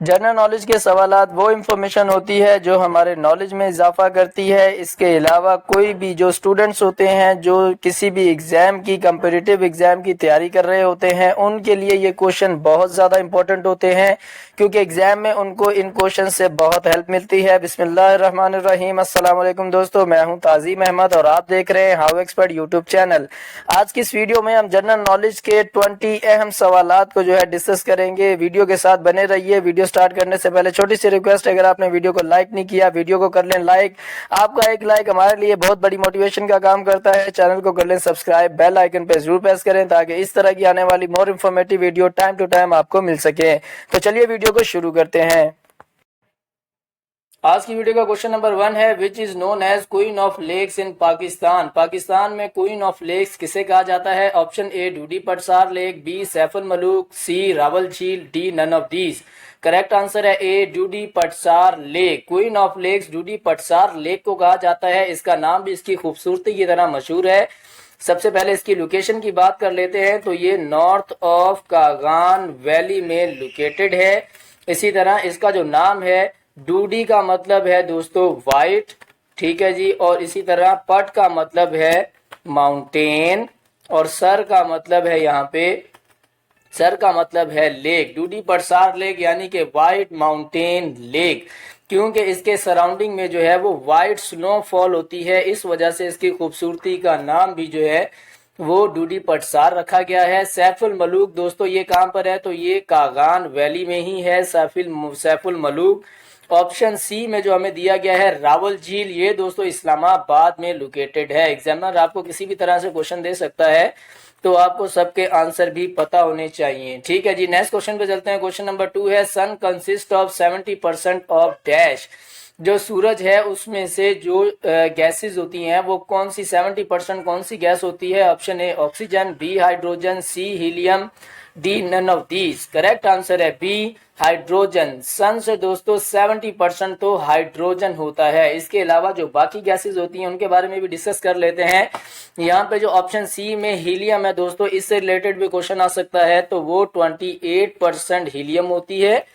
General knowledge के सवालात वो इन्फॉर्मेशन होती है जो हमारे नॉलेज में इजाफा करती है। इसके अलावा कोई भी जो स्टूडेंट्स होते हैं जो किसी भी एग्ज़ाम की कम्पिटिटिव एग्ज़ाम की तैयारी कर रहे होते हैं उनके लिए ये क्वेश्चन बहुत ज़्यादा इंपॉर्टेंट होते हैं, क्योंकि एग्ज़ाम में उनको इन क्वेश्चन से बहुत हेल्प मिलती है। बिस्मिल्लाहिर्रहमानिर्रहीम। अस्सलाम वालेकुम दोस्तों, मैं हूं ताज़ीम अहमद और आप देख रहे हैं हाउ एक्सपर्ट यूट्यूब चैनल। आज की इस वीडियो में हम जनरल नॉलेज के 20 अहम सवालात को जो है डिस्कस करेंगे। वीडियो के साथ बने रहिए। वीडियो स्टार्ट करने से पहले छोटी सी रिक्वेस्ट, अगर आपने वीडियो को लाइक नहीं किया, वीडियो को कर लें लाइक। आपका एक लाइक हमारे लिए बहुत बड़ी मोटिवेशन का काम करता है। चैनल को कर लें सब्सक्राइब, बेल आइकन पे जरूर प्रेस करें ताकि इस तरह की आने वाली more informative video time to time आपको मिल सके। तो चलिए वीडियो को शुरू करते हैं। आज की वीडियो का क्वेश्चन नंबर 1 है, which is known as queen of lakes in Pakistan. Pakistan में क्वीन ऑफ लेक्स किसे कहा जाता है? Option A Dudipatsar lake, B Saiful Malook, C Rawal झील, D none of these. Correct answer है A Dudipatsar lake. Queen of lakes Dudipatsar lake को कहा जाता है। इसका नाम भी इसकी खूबसूरती की तरह मशहूर है। सबसे पहले इसकी लोकेशन की बात कर लेते हैं तो ये नॉर्थ ऑफ कागान वैली में लोकेटेड है। इसी तरह इसका जो नाम है, डूडी का मतलब है दोस्तों वाइट, ठीक है जी। और इसी तरह पट का मतलब है माउंटेन और सर का मतलब है, यहाँ पे सर का मतलब है लेक। डूडी पटसार लेक यानी कि वाइट माउंटेन लेक, क्योंकि इसके सराउंडिंग में जो है वो वाइट स्नोफॉल होती है। इस वजह से इसकी खूबसूरती का नाम भी जो है वो डूडी पटसार रखा गया है। सैफुल मलूक दोस्तों ये कहाँ पर है? तो ये कागान वैली में ही है सैफुल मलूक। ऑप्शन सी में जो हमें दिया गया है रावल झील, ये दोस्तों इस्लामाबाद में लोकेटेड है। एग्जामिनर आपको किसी भी तरह से क्वेश्चन दे सकता है, तो आपको सबके आंसर भी पता होने चाहिए, ठीक है जी। नेक्स्ट क्वेश्चन पे चलते हैं। क्वेश्चन नंबर 2 है, सन कंसिस्ट ऑफ 70% ऑफ डैश। जो सूरज है उसमें से जो गैसेस होती हैं वो कौन सी 70% कौन सी गैस होती है? Option A oxygen, B hydrogen, C helium, D none of these. Correct answer है बी हाइड्रोजन। सन से दोस्तों 70% तो हाइड्रोजन होता है। इसके अलावा जो बाकी गैसेस होती हैं उनके बारे में भी डिस्कस कर लेते हैं। यहाँ पे जो ऑप्शन सी में हीलियम है दोस्तों, इससे रिलेटेड भी क्वेश्चन आ सकता है, तो वो 28% हीलियम होती है,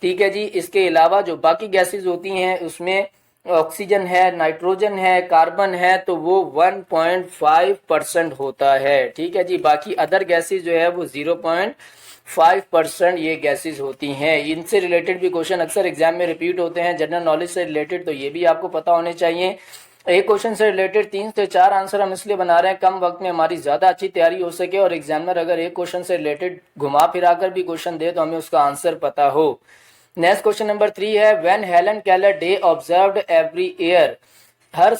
ठीक है जी। इसके अलावा जो बाकी गैसेस होती हैं उसमें ऑक्सीजन है, नाइट्रोजन है, कार्बन है, तो वो 1.5% होता है, ठीक है जी। बाकी अदर गैसेस जो है वो 0.5% ये गैसेस होती हैं। इनसे रिलेटेड भी क्वेश्चन अक्सर एग्जाम में रिपीट होते हैं जनरल नॉलेज से रिलेटेड, तो ये भी आपको पता होने चाहिए। एक क्वेश्चन से रिलेटेड 3 से 4 आंसर हम इसलिए बना रहे हैं कम वक्त में हमारी ज्यादा अच्छी तैयारी हो सके, और एग्जामिनर अगर एक क्वेश्चन से रिलेटेड घुमा फिरा कर भी क्वेश्चन दे तो हमें उसका आंसर पता हो। नेक्स्ट क्वेश्चन नंबर 3 है, when Helen Keller day observed every year. हर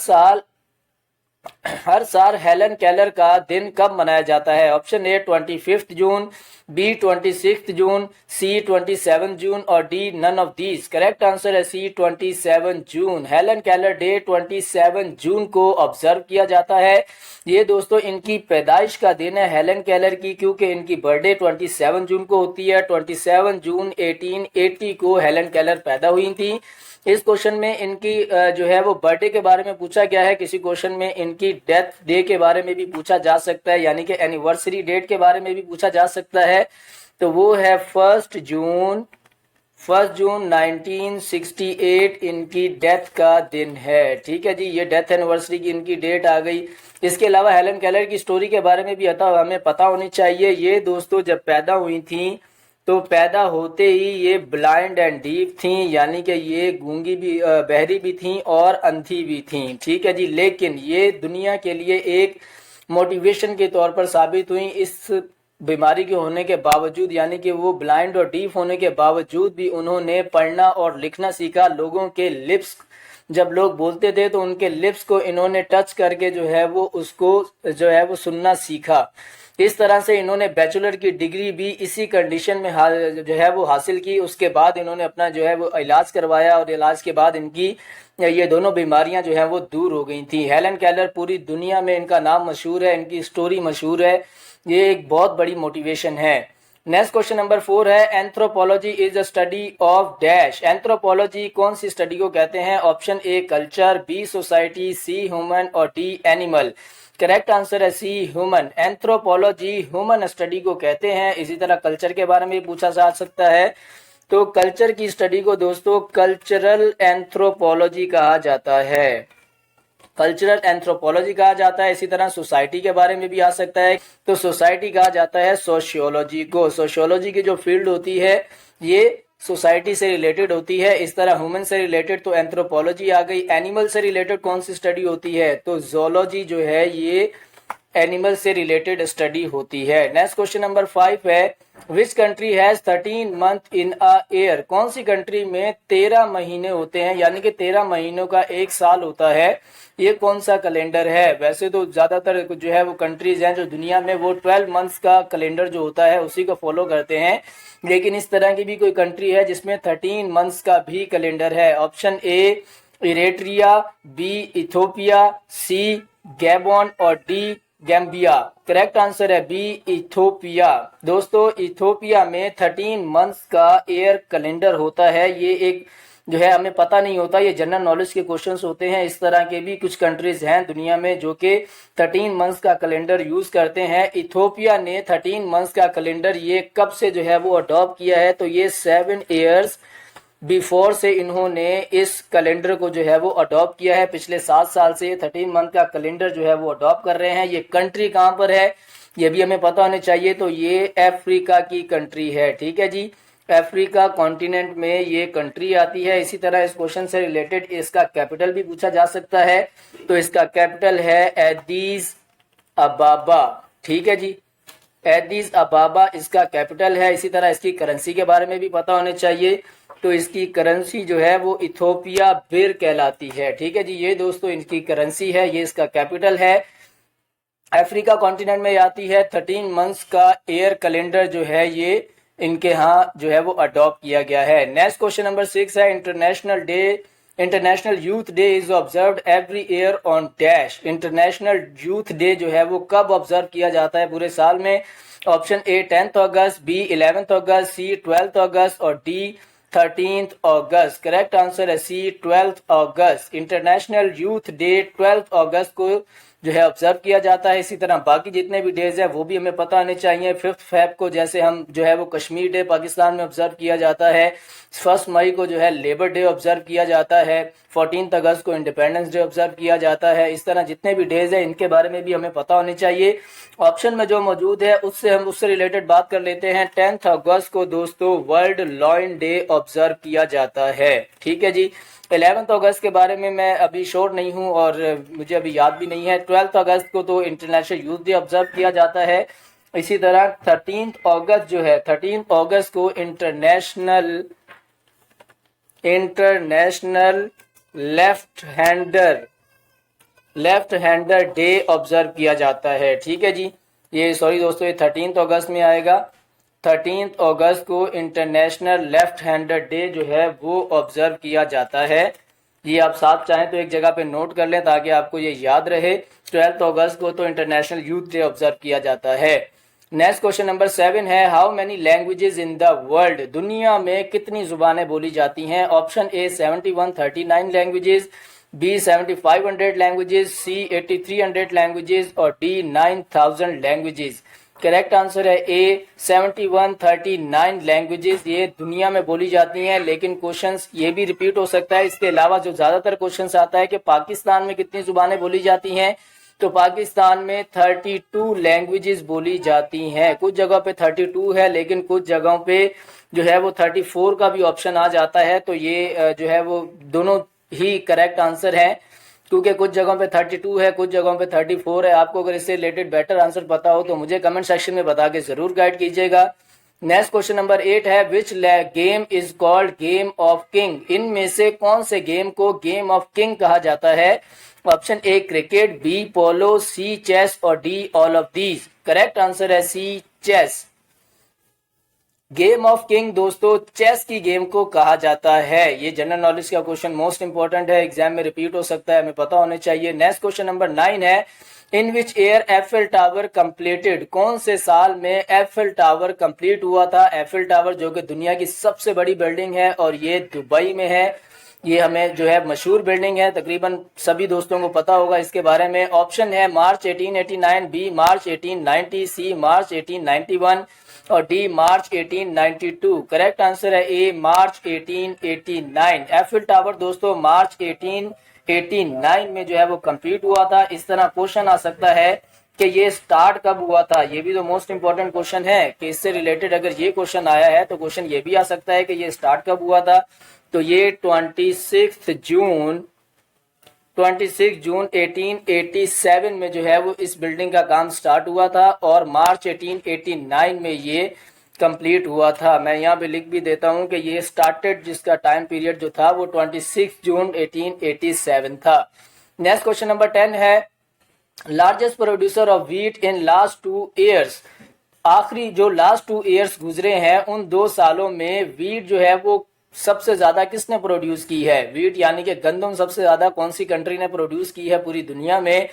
साल हेलन केलर का दिन कब मनाया जाता है? ऑप्शन ए 25 जून, बी 26 जून, सी 27 जून और D none of these. Correct answer है सी 27 जून। हेलन केलर डे 27 जून को ऑब्जर्व किया जाता है। ये दोस्तों इनकी पैदाइश का दिन है हेलन केलर की, क्योंकि इनकी बर्थडे 27 जून को होती है। 27 जून 1880 को हेलन केलर पैदा हुई थी। इस क्वेश्चन में इनकी जो है वो बर्थडे के बारे में पूछा गया है। किसी क्वेश्चन में इनकी डेथ डे के बारे में भी पूछा जा सकता है, यानी कि एनिवर्सरी डेट के बारे में भी पूछा जा सकता है। तो वो है 1 जून 1968 इनकी डेथ का दिन है, ठीक है जी। ये डेथ एनिवर्सरी की इनकी डेट आ गई। इसके अलावा हेलन केलर की स्टोरी के बारे में भी हमें पता होनी चाहिए। ये दोस्तों जब पैदा हुई थी तो पैदा होते ही ये ब्लाइंड एंड डीफ थी, यानी कि ये गूंगी भी बहरी भी थी और अंधी भी थी, ठीक है जी। लेकिन ये दुनिया के लिए एक मोटिवेशन के तौर पर साबित हुई। इस बीमारी के होने के बावजूद, यानी कि वो ब्लाइंड और डीफ होने के बावजूद भी उन्होंने पढ़ना और लिखना सीखा। लोगों के लिप्स, जब लोग बोलते थे तो उनके लिप्स को इन्होंने टच करके जो है वो उसको जो है वो सुनना सीखा। इस तरह से इन्होंने बैचलर की डिग्री भी इसी कंडीशन में जो है वो हासिल की। उसके बाद इन्होंने अपना जो है वो इलाज करवाया और इलाज के बाद इनकी ये दोनों बीमारियां जो है वो दूर हो गई थी। हेलन केलर पूरी दुनिया में इनका नाम मशहूर है, इनकी स्टोरी मशहूर है। ये एक बहुत बड़ी मोटिवेशन है। नेक्स्ट क्वेश्चन नंबर 4 है, anthropology is a study of dash. Anthropology कौन सी स्टडी को कहते हैं? Option A culture, B society, C human और डी एनिमल। करेक्ट आंसर है C human. Anthropology human study को कहते हैं। इसी तरह कल्चर के बारे में पूछा जा सकता है। तो कल्चर की स्टडी को दोस्तों कल्चरल एंथ्रोपोलॉजी कहा जाता है, कल्चरल एंथ्रोपोलॉजी कहा जाता है। इसी तरह सोसाइटी के बारे में भी आ सकता है, तो सोसाइटी कहा जाता है सोशियोलॉजी को। सोशियोलॉजी की जो फील्ड होती है ये सोसाइटी से रिलेटेड होती है। इस तरह ह्यूमन से रिलेटेड तो एंथ्रोपोलॉजी आ गई। एनिमल से रिलेटेड कौन सी स्टडी होती है, तो जोलॉजी जो है ये एनिमल से रिलेटेड स्टडी होती है। नेक्स्ट क्वेश्चन नंबर 5 है, which country has 13 month in a year. कौन सी कंट्री में 13 महीने होते हैं, यानी कि 13 महीनों का एक साल होता है, ये कौन सा कैलेंडर है। वैसे तो ज्यादातर जो है वो कंट्रीज हैं जो दुनिया में वो 12 मंथ्स का कैलेंडर जो होता है उसी को फॉलो करते हैं, लेकिन इस तरह की भी कोई कंट्री है जिसमें 13 मंथ्स का भी कैलेंडर है। Option A Eritrea, B Ethiopia, C Gabon और डी गैम्बिया। करेक्ट आंसर है बी इथोपिया। दोस्तों इथोपिया में 13 मंथ्स का ईयर कैलेंडर होता है। ये एक जो है हमें पता नहीं होता, ये जनरल नॉलेज के क्वेश्चंस होते हैं। इस तरह के भी कुछ कंट्रीज हैं दुनिया में जो कि 13 मंथ्स का कैलेंडर यूज करते हैं। इथोपिया ने 13 मंथ्स का कैलेंडर ये कब से जो है वो अडॉप्ट किया है, तो ये 7 ईयर्स बिफोर से इन्होंने इस कैलेंडर को जो है वो अडॉप्ट किया है। पिछले 7 साल से ये 13 मंथ का कैलेंडर जो है वो अडॉप्ट कर रहे हैं। ये कंट्री कहाँ पर है ये भी हमें पता होना चाहिए, तो ये अफ्रीका की कंट्री है। ठीक है जी, अफ्रीका कॉन्टिनेंट में ये कंट्री आती है। इसी तरह इस क्वेश्चन से रिलेटेड इसका कैपिटल भी पूछा जा सकता है, तो इसका कैपिटल है एडिस अबाबा। ठीक है जी, एडिस अबाबा इसका कैपिटल है। इसी तरह इसकी करेंसी के बारे में भी पता होने चाहिए, तो इसकी करेंसी जो है वो इथोपिया बिर कहलाती है। ठीक है जी, ये दोस्तों इनकी करेंसी है, ये इसका कैपिटल है। अफ्रीका कॉन्टिनेंट में आती है। 13 मंथ्स का ईयर कैलेंडर जो है ये इनके यहाँ जो है वो अडॉप्ट किया गया है। नेक्स्ट क्वेश्चन नंबर 6 है, international youth day is observed every year on dash. International youth day जो है वो कब ऑब्जर्व किया जाता है पूरे साल में। ऑप्शन ए 10 अगस्त, बी 11 अगस्त, सी 12 अगस्त और डी 13 अगस्त। करेक्ट आंसर है सी 12 अगस्त। इंटरनेशनल यूथ डे 12 अगस्त को जो है ऑब्जर्व किया जाता है। इसी तरह बाकी जितने भी डेज है वो भी हमें पता होने चाहिए। 5 फेब को जैसे हम जो है वो कश्मीर डे पाकिस्तान में ऑब्जर्व किया जाता है। 1 मई को जो है लेबर डे ऑब्जर्व किया जाता है। 14 अगस्त को इंडिपेंडेंस डे ऑब्जर्व किया जाता है। इस तरह जितने भी डेज है इनके बारे में भी हमें पता होने चाहिए। ऑप्शन में जो मौजूद है उससे रिलेटेड बात कर लेते हैं। 10 अगस्त को दोस्तों वर्ल्ड लॉयन डे ऑब्जर्व किया जाता है। ठीक है जी, 11 अगस्त के बारे में मैं अभी श्योर नहीं हूं और मुझे अभी याद भी नहीं है। 12 अगस्त को तो इंटरनेशनल यूथ डे ऑब्जर्व किया जाता है। इसी तरह 13 अगस्त जो है 13 अगस्त को international left hander day observe किया जाता है। ठीक है जी, ये सॉरी दोस्तों ये 13 अगस्त में आएगा। 13 अगस्त को इंटरनेशनल लेफ्ट हैंडर डे जो है वो ऑब्जर्व किया जाता है। ये आप साथ चाहें तो एक जगह पे नोट कर लें ताकि आपको ये याद रहे। 12 अगस्त को तो इंटरनेशनल यूथ डे ऑब्जर्व किया जाता है। नेक्स्ट क्वेश्चन नंबर 7 है, how many languages in the world. दुनिया में कितनी जुबानें बोली जाती हैं। Option A 7139 languages, B 7500 languages, C 8300 languages और डी 9000 लैंग्वेजेस। करेक्ट आंसर है ए 7139 लैंग्वेजेस ये दुनिया में बोली जाती हैं। लेकिन क्वेश्चंस ये भी रिपीट हो सकता है। इसके अलावा जो ज्यादातर क्वेश्चंस आता है कि पाकिस्तान में कितनी जुबानें बोली जाती हैं, तो पाकिस्तान में 32 लैंग्वेजेस बोली जाती हैं। कुछ जगह पे 32 है लेकिन कुछ जगहों पे जो है वो 34 का भी ऑप्शन आ जाता है। तो ये जो है वो दोनों ही करेक्ट आंसर है, क्योंकि कुछ जगहों पे 32 है, कुछ जगहों पे 34 है। आपको अगर इससे रिलेटेड बेटर आंसर पता हो तो मुझे कमेंट सेक्शन में बता के जरूर गाइड कीजिएगा। नेक्स्ट क्वेश्चन नंबर 8 है, which game is called game of king. इनमें से कौन से गेम को गेम ऑफ किंग कहा जाता है। Option A cricket, B polo, C chess और D all of these. Correct answer है C chess. Game of king दोस्तों चेस की गेम को कहा जाता है। ये जनरल नॉलेज का क्वेश्चन मोस्ट इंपोर्टेंट है, एग्जाम में रिपीट हो सकता है, हमें पता होने चाहिए। नेक्स्ट क्वेश्चन नंबर 9 है, in which year Eiffel tower completed. कौन से साल में एफएल टावर कंप्लीट हुआ था। एफएल टावर जो कि दुनिया की सबसे बड़ी बिल्डिंग है और ये दुबई में है। ये हमें जो है मशहूर बिल्डिंग है, तकरीबन सभी दोस्तों को पता होगा इसके बारे में। ऑप्शन है मार्च 1889, बी मार्च 1890, सी मार्च 1891, और डी मार्च 1892। करेक्ट आंसर है ए मार्च 1889। एफिल टावर दोस्तों मार्च 1889 में जो है वो कंप्लीट हुआ था। इस तरह क्वेश्चन आ सकता है कि ये स्टार्ट कब हुआ था, ये भी तो मोस्ट इंपॉर्टेंट क्वेश्चन है कि इससे रिलेटेड अगर ये क्वेश्चन आया है तो क्वेश्चन ये भी आ सकता है कि ये स्टार्ट कब हुआ था। तो ये 26 जून 1887 में जो है वो इस बिल्डिंग का काम स्टार्ट हुआ था और मार्च 1889 में ये कंप्लीट हुआ था। मैं यहाँ पे लिख भी देता हूँ कि ये स्टार्टेड, जिसका टाइम पीरियड जो था वो 26 जून 1887 था। नेक्स्ट क्वेश्चन नंबर 10 है largest producer of wheat in last 2 years. आखिरी जो लास्ट 2 ईयर्स गुजरे हैं उन 2 सालों में व्हीट जो है वो सबसे ज्यादा किसने प्रोड्यूस की है। व्हीट यानी कि गंदम सबसे ज्यादा कौन सी कंट्री ने प्रोड्यूस की है पूरी दुनिया में।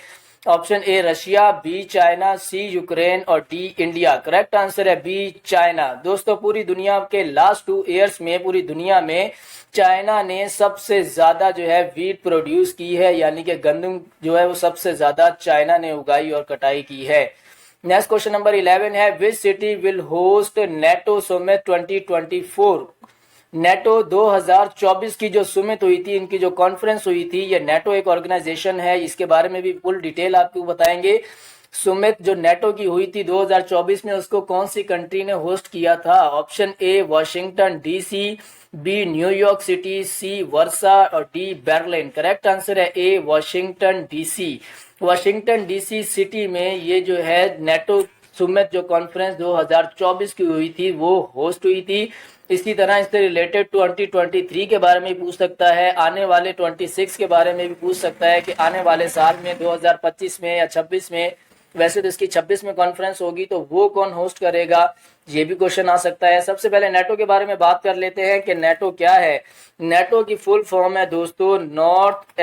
Option A Russia, B China, C Ukraine और डी इंडिया। करेक्ट आंसर है बी चाइना। दोस्तों पूरी दुनिया के लास्ट 2 ईयर्स में पूरी दुनिया में चाइना ने सबसे ज्यादा जो है व्हीट प्रोड्यूस की है, यानी कि गंदम जो है वो सबसे ज्यादा चाइना ने उगाई और कटाई की है। नेक्स्ट क्वेश्चन नंबर 11 है which city will host NATO summit 2024। NATO 2024 की जो सुमित हुई थी, इनकी जो कॉन्फ्रेंस हुई थी, ये नेटो एक ऑर्गेनाइजेशन है, इसके बारे में भी फुल डिटेल आपको बताएंगे। सुमित जो नेटो की हुई थी 2024 में, उसको कौन सी कंट्री ने होस्ट किया था। Option A Washington DC, B New York city, C Warsaw और डी बर्लिन। करेक्ट आंसर है A Washington DC. Washington DC city में ये जो है नेटो सुमित जो कॉन्फ्रेंस 2024 की हुई थी वो होस्ट हुई थी। इसी तरह इससे रिलेटेड 2023 के बारे में पूछ सकता है, आने वाले 26 के बारे में भी पूछ सकता है कि आने वाले साल में 2025 में या 26 में, वैसे तो इसकी 26 में कॉन्फ्रेंस होगी तो वो कौन होस्ट करेगा, ये भी क्वेश्चन आ सकता है। सबसे पहले नेटो के बारे में बात कर लेते हैं कि नेटो क्या है। नेटो की फुल फॉर्म है दोस्तों नॉर्थ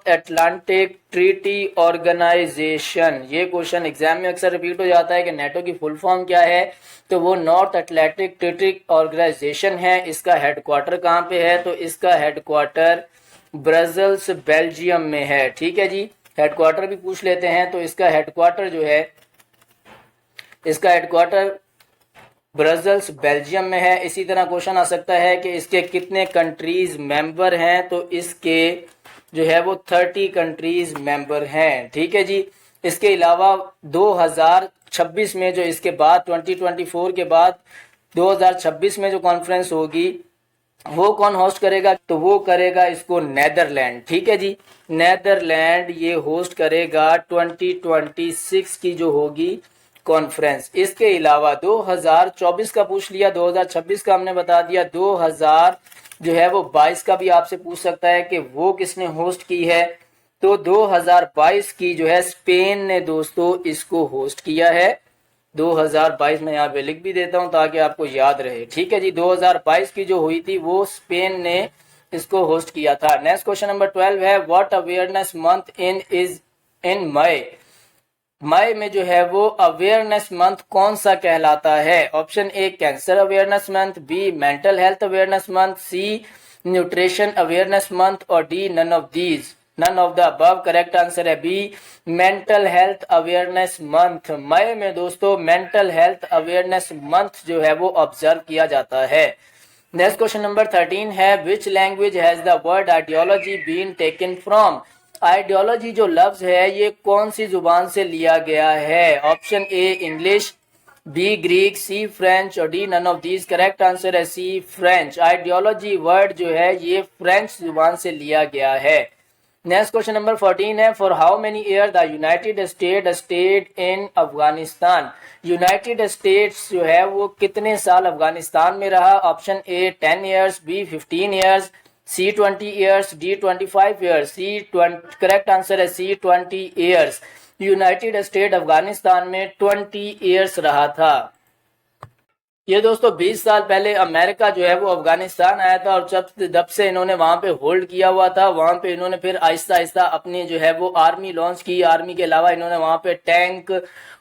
एटलांटिक ट्रीटी ऑर्गेनाइजेशन। ये क्वेश्चन एग्जाम में अक्सर रिपीट हो जाता है कि नेटो की फुल फॉर्म क्या है, तो वो नॉर्थ एटलांटिक ट्रीटी ऑर्गेनाइजेशन है। इसका हेडक्वार्टर कहाँ पे है, तो इसका हेडक्वार्टर ब्रसेल्स बेल्जियम में है। ठीक है जी, हेडक्वार्टर भी पूछ लेते हैं, तो इसका हेडक्वार्टर जो है, इसका हेडक्वार्टर ब्रसेल्स बेल्जियम में है। इसी तरह क्वेश्चन आ सकता है कि इसके कितने कंट्रीज मेंबर हैं, तो इसके जो है वो 30 कंट्रीज मेंबर हैं। ठीक है जी। इसके अलावा 2026 में जो इसके बाद 2024 के बाद 2026 में जो कॉन्फ्रेंस होगी वो कौन होस्ट करेगा, तो वो करेगा इसको नेदरलैंड। ठीक है जी, नेदरलैंड ये होस्ट करेगा 2026 की जो होगी कॉन्फ्रेंस। इसके अलावा 2024 का पूछ लिया, 2026 का हमने बता दिया, 2000 जो है वो 22 का भी आपसे पूछ सकता है कि वो किसने होस्ट की है। तो 2022 की जो है स्पेन ने दोस्तों इसको होस्ट किया है। 2022 में यहाँ पे लिख भी देता हूँ ताकि आपको याद रहे। ठीक है जी, 2022 की जो हुई थी वो स्पेन ने इसको होस्ट किया था। नेक्स्ट क्वेश्चन नंबर 12 है व्हाट अवेयरनेस मंथ इन मई। मई में जो है वो अवेयरनेस मंथ कौन सा कहलाता है। Option A cancer awareness month, B mental health awareness month, C nutrition awareness month और D none of the above. Correct answer है B mental health awareness month. मई में दोस्तों मेंटल हेल्थ अवेयरनेस मंथ जो है वो ऑब्जर्व किया जाता है। नेक्स्ट क्वेश्चन नंबर 13 है which language has the word ideology been taken from. Ideology जो लफ्ज है ये कौन सी जुबान से लिया गया है। Option A English, B Greek, C French और D none of these. Correct answer है सी फ्रेंच। आइडियोलॉजी वर्ड जो है ये फ्रेंच जुबान से लिया गया है। नेक्स्ट क्वेश्चन नंबर 14 है for how many year the United State in Afghanistan. United States जो है वो कितने साल अफगानिस्तान में रहा। Option A 10 years, B 15 years, C 20 years, D 25 years. Correct answer है C 20 years. United State Afghanistan में 20 ईयर्स रहा था। ये दोस्तों 20 साल पहले अमेरिका जो है वो अफगानिस्तान आया था, और जब से इन्होंने वहां पे होल्ड किया हुआ था, वहां पे इन्होंने फिर आहिस्ता आहिस्ता अपनी जो है वो आर्मी लॉन्च की। आर्मी के अलावा इन्होंने वहां पे टैंक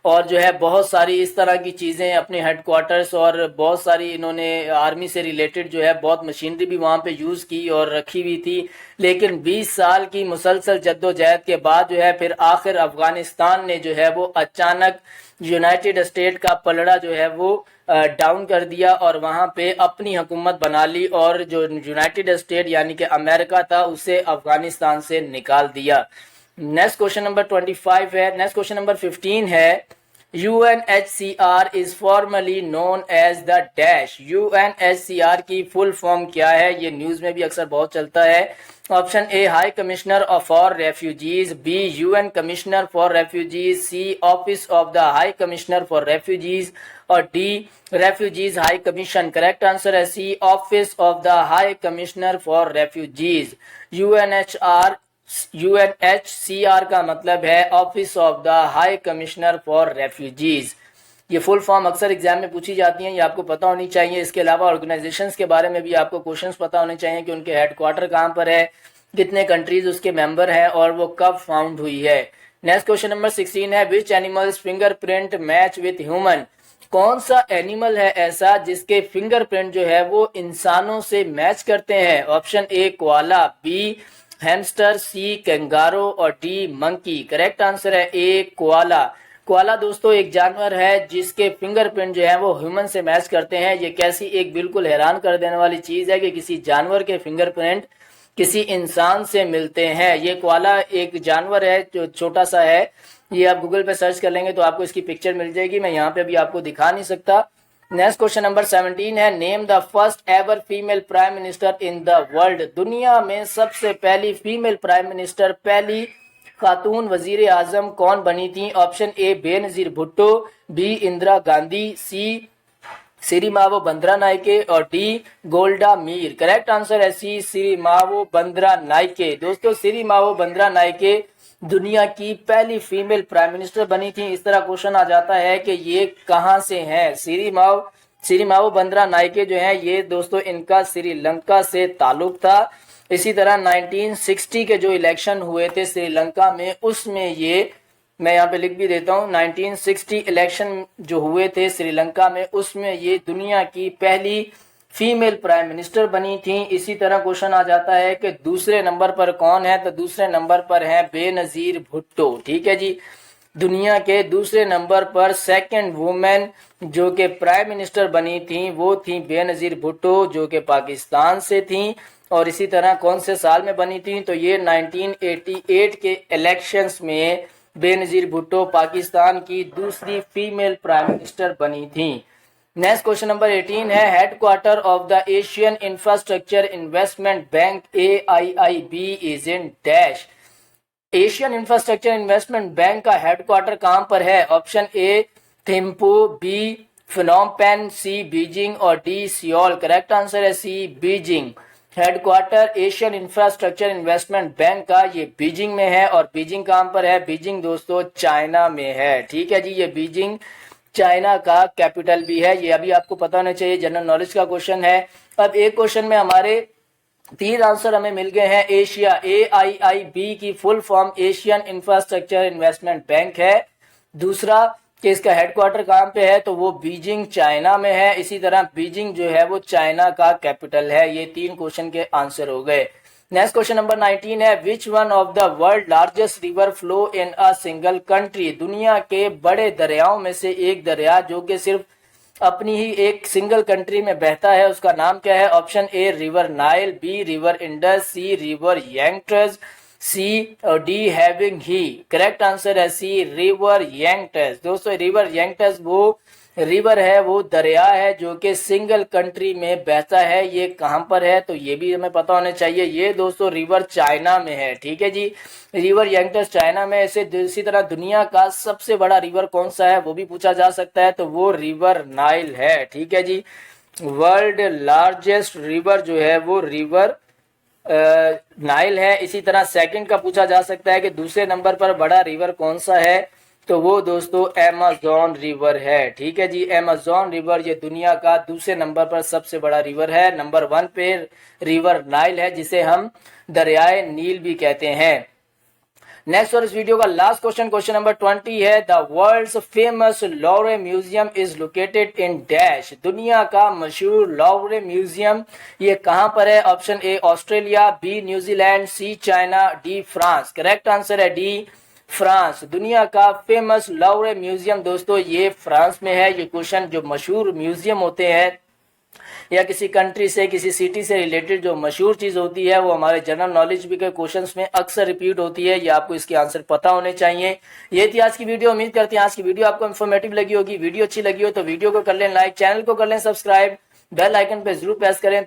और जो है बहुत सारी इस तरह की चीजें, अपने हेडक्वार्टर्स और बहुत सारी इन्होंने आर्मी से रिलेटेड जो है बहुत मशीनरी भी वहां पे यूज की और रखी हुई थी। लेकिन 20 साल की मुसलसल जद्दोजहद के बाद जो है फिर आखिर अफगानिस्तान ने जो है वो अचानक यूनाइटेड स्टेट का पलड़ा जो है वो डाउन कर दिया और वहां पे अपनी हुकूमत बना ली, और जो यूनाइटेड स्टेट यानी कि अमेरिका था उसे अफगानिस्तान से निकाल दिया। नेक्स्ट क्वेश्चन नंबर 25 है। नेक्स्ट क्वेश्चन नंबर 15 है, UNHCR is formally known as the dash. UNHCR की फुल फॉर्म क्या है? ये न्यूज में भी अक्सर बहुत चलता है। Option A high commissioner for refugees, B UN commissioner for refugees, C office of the high commissioner for refugees, और D refugees high commission. Correct answer है C office of the high commissioner for refugees. UNHCR का मतलब है office of the high commissioner for refugees. ये full form अक्सर exam में पूछी जाती हैं, ये आपको पता होनी चाहिए। इसके अलावा ऑर्गेनाइजेशंस के बारे में भी आपको क्वेश्चंस पता होने चाहिए कि उनके हेडक्वार्टर कहाँ पर है, कितने कंट्रीज उसके मेंबर हैं और वो कब फाउंड हुई है। नेक्स्ट क्वेश्चन नंबर 16 है, which animals fingerprint match with human. कौन सा एनिमल है ऐसा जिसके फिंगरप्रिंट जो है वो इंसानों से मैच करते हैं? Option A koala, B hamster, C kangaroo, और डी मंकी। करेक्ट आंसर है ए कोआला। कोआला दोस्तों एक जानवर है जिसके फिंगरप्रिंट जो है वो ह्यूमन से मैच करते हैं। ये कैसी एक बिल्कुल हैरान कर देने वाली चीज है कि किसी जानवर के फिंगरप्रिंट किसी इंसान से मिलते हैं। ये कोआला एक जानवर है जो छोटा सा है, ये आप गूगल पे सर्च कर लेंगे तो आपको इसकी पिक्चर मिल जाएगी, मैं यहाँ पे अभी आपको दिखा नहीं सकता। नेक्स्ट क्वेश्चन नंबर 17 है, name the first ever female prime minister in the world. दुनिया में सबसे पहली फीमेल प्राइम मिनिस्टर, पहली खातून वजीर आजम कौन बनी थी? Option A Benazir Bhutto, B Indira Gandhi, C Sirimavo Bandaranaike, और D Golda Meir. Correct answer है सी सिरिमावो बंद्रा नायके। दोस्तों सिरिमावो बंद्रा नायके दुनिया की पहली फीमेल प्राइम मिनिस्टर बनी थी। इस तरह क्वेश्चन आ जाता है कि ये कहां से हैं? सिरिमावो बंद्रा नायके जो है ये दोस्तों इनका श्रीलंका से ताल्लुक था। इसी तरह 1960 के जो इलेक्शन हुए थे श्रीलंका में, उसमें ये, मैं यहाँ पे लिख भी देता हूँ, 1960 इलेक्शन जो हुए थे श्रीलंका में उसमें ये दुनिया की पहली फीमेल प्राइम मिनिस्टर बनी थी। इसी तरह क्वेश्चन आ जाता है कि दूसरे नंबर पर कौन है? तो दूसरे नंबर पर है बेनजीर भुट्टो। ठीक है जी, दुनिया के दूसरे नंबर पर सेकंड वुमेन जो कि प्राइम मिनिस्टर बनी थी वो थी बेनजीर भुट्टो, जो कि पाकिस्तान से थी। और इसी तरह कौन से साल में बनी थी? तो ये 1988 के इलेक्शंस में बेनजीर भुट्टो पाकिस्तान की दूसरी फीमेल प्राइम मिनिस्टर बनी थी। नेक्स्ट क्वेश्चन नंबर 18 है, headquarter of the Asian infrastructure investment bank AIIB is in dash. Asian infrastructure investment bank का हेडक्वार्टर कहां पर है? Option A Thimphu, B Phnom Penh, C Beijing, और डी सियोल। करेक्ट आंसर है C Beijing. Headquarter Asian infrastructure investment bank का ये Beijing में है। और बीजिंग कहां पर है? बीजिंग दोस्तों चाइना में है। ठीक है जी, ये बीजिंग चाइना का कैपिटल भी है। ये अभी आपको पता होना चाहिए, जनरल नॉलेज का क्वेश्चन है। अब एक क्वेश्चन में हमारे 3 आंसर हमें मिल गए हैं। एशिया, AIIB की full form Asian infrastructure investment bank है। दूसरा कि इसका हेडक्वार्टर कहाँ पे है? तो वो बीजिंग चाइना में है। इसी तरह बीजिंग जो है वो चाइना का कैपिटल है। ये 3 क्वेश्चन के आंसर हो गए। नेक्स्ट क्वेश्चन नंबर 19 है, which one of the world largest river flow in a single country. दुनिया के बड़े दरियाओं में से एक दरिया जो कि सिर्फ अपनी ही एक सिंगल कंट्री में बहता है, उसका नाम क्या है? Option A river Nile, B river Indus, C river Yangtze, C और D Huang He. Correct answer है सी रिवर यांगट्स। दोस्तों रिवर यांगट्स वो रिवर है, वो दरिया है जो कि सिंगल कंट्री में बहता है। ये कहां पर है? तो ये भी हमें पता होना चाहिए। ये दोस्तों रिवर चाइना में है। ठीक है जी, रिवर यांगट्स चाइना में। ऐसे इसी तरह दुनिया का सबसे बड़ा रिवर कौन सा है वो भी पूछा जा सकता है, तो वो रिवर नाइल है। ठीक है जी, वर्ल्ड लार्जेस्ट रिवर जो है वो रिवर नाइल है। इसी तरह सेकंड का पूछा जा सकता है कि दूसरे नंबर पर बड़ा रिवर कौन सा है, तो वो दोस्तों अमेज़न रिवर है। ठीक है जी, अमेज़न रिवर ये दुनिया का दूसरे नंबर पर सबसे बड़ा रिवर है। नंबर 1 पे रिवर नाइल है, जिसे हम दरियाए नील भी कहते हैं। नेक्स्ट और इस वीडियो का लास्ट क्वेश्चन, क्वेश्चन नंबर 20 है, the world's famous Louvre museum is located in dash. दुनिया का मशहूर लॉवरे म्यूजियम ये कहां पर है? Option A Australia, B New Zealand, C China, D France. Correct answer है डी फ्रांस। दुनिया का फेमस लॉवरे म्यूजियम दोस्तों ये फ्रांस में है। ये क्वेश्चन जो मशहूर म्यूजियम होते हैं या किसी कंट्री से किसी सिटी से रिलेटेड जो मशहूर चीज होती है वो हमारे जनरल नॉलेज भी के क्वेश्चंस में अक्सर रिपीट होती है। ये आपको इसके आंसर पता होने चाहिए। ये थी आज की वीडियो। उम्मीद करते हैं आज की वीडियो आपको इन्फॉर्मेटिव लगी होगी। वीडियो अच्छी लगी हो तो वीडियो को कर लें लाइक, चैनल को कर लें सब्सक्राइब, बेल आइकन पे जरूर प्रेस करें।